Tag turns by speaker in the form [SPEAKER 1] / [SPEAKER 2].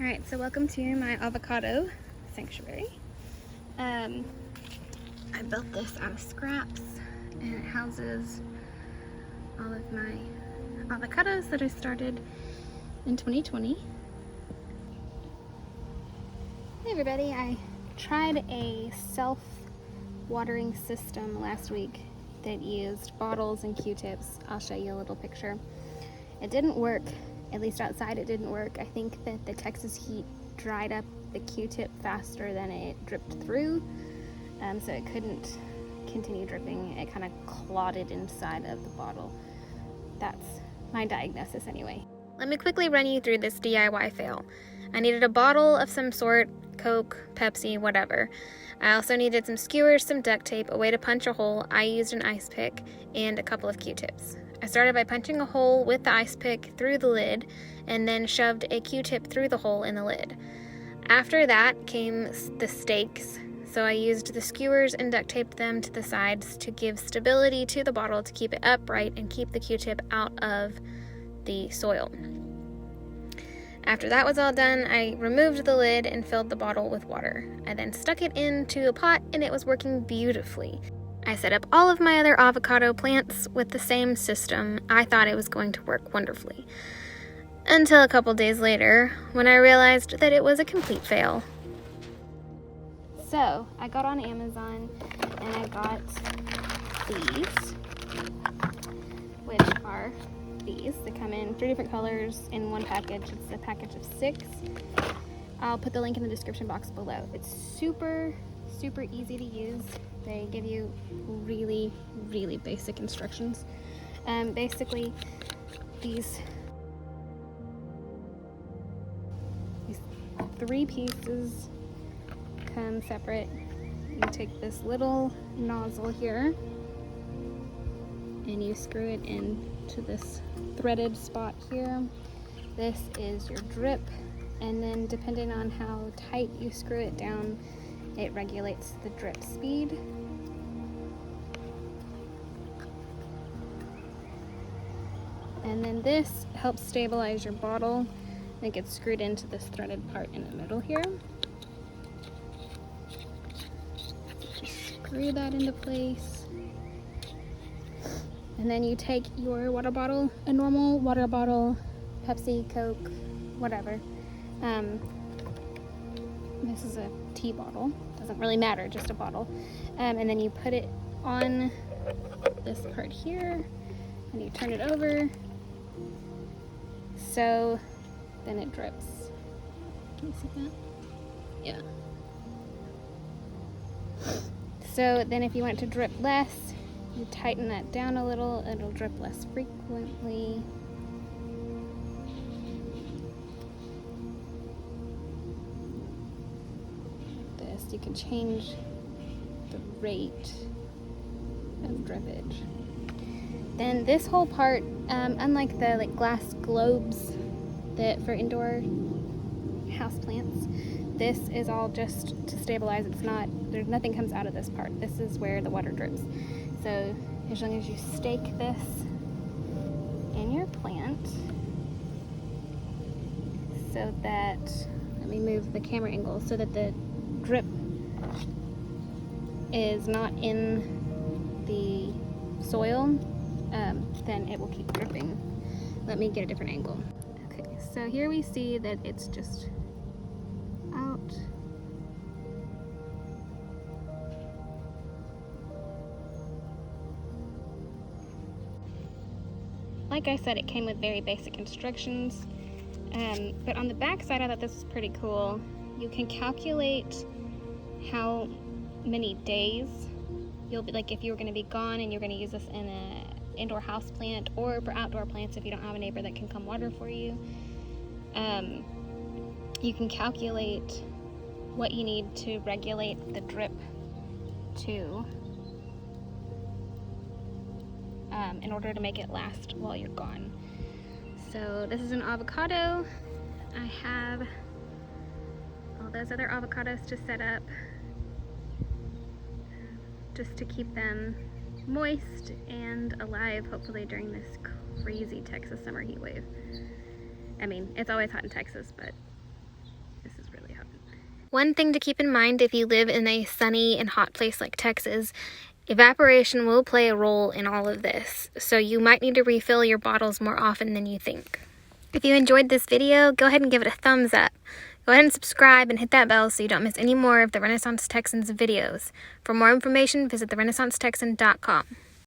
[SPEAKER 1] Alright, so welcome to my avocado sanctuary. I built this out of scraps and it houses all of my avocados that I started in 2020. Hey everybody, I tried a self-watering system last week that used bottles and Q-tips. I'll show you a little picture. It didn't work. At least outside it didn't work. I think that the Texas heat dried up the Q-tip faster than it dripped through, so it couldn't continue dripping. It kind of clotted inside of the bottle. That's my diagnosis anyway. Let me quickly run you through this DIY fail. I needed a bottle of some sort, Coke, Pepsi, whatever. I also needed some skewers, some duct tape, a way to punch a hole. I used an ice pick, and a couple of Q-tips. I started by punching a hole with the ice pick through the lid and then shoved a Q-tip through the hole in the lid. After that came the stakes, so I used the skewers and duct taped them to the sides to give stability to the bottle to keep it upright and keep the Q-tip out of the soil. After that was all done, I removed the lid and filled the bottle with water. I then stuck it into a pot and it was working beautifully. I set up all of my other avocado plants with the same system. I thought it was going to work wonderfully. Until a couple days later, when I realized that it was a complete fail. So, I got on Amazon and I got these, which are these. They come in 3 different colors in one package. It's a package of 6. I'll put the link in the description box below. It's super easy to use. They give you really basic instructions. Basically, these 3 pieces come separate. You take this little nozzle here and you screw it into this threaded spot here. This is your drip, and then depending on how tight you screw it down, it regulates the drip speed. And then this helps stabilize your bottle. It gets screwed into this threaded part in the middle here. Just screw that into place. And then you take your water bottle, a normal water bottle, Pepsi, Coke, whatever. This is a tea bottle. Doesn't really matter, just a bottle. And then you put it on this part here and you turn it over. So then it drips. Can you see that? Yeah. So then if you want it to drip less, you tighten that down a little, it'll drip less frequently. You can change the rate of drippage. Then this whole part, unlike the glass globes that for indoor house plants, this is all just to stabilize. There's nothing comes out of this part. This is where the water drips. So as long as you stake this in your plant so that, let me move the camera angle so that the drip is not in the soil, then it will keep dripping. Let me get a different angle. Okay, so here we see that it's just out. Like I said, it came with very basic instructions, but on the back side I thought this was pretty cool. You can calculate how many days you'll be, like if you were going to be gone and you're going to use this in an indoor house plant or for outdoor plants if you don't have a neighbor that can come water for you. You can calculate what you need to regulate the drip to in order to make it last while you're gone. So this is an avocado. I have all those other avocados to set up just to keep them moist and alive, hopefully during this crazy Texas summer heat wave. I mean, it's always hot in Texas, but One thing to keep in mind if you live in a sunny and hot place like Texas, evaporation will play a role in all of this, so you might need to refill your bottles more often than you think. If you enjoyed this video, go ahead and give it a thumbs up. Go ahead and subscribe and hit that bell so you don't miss any more of the Renaissance Texans videos. For more information, visit therenaissancetexan.com.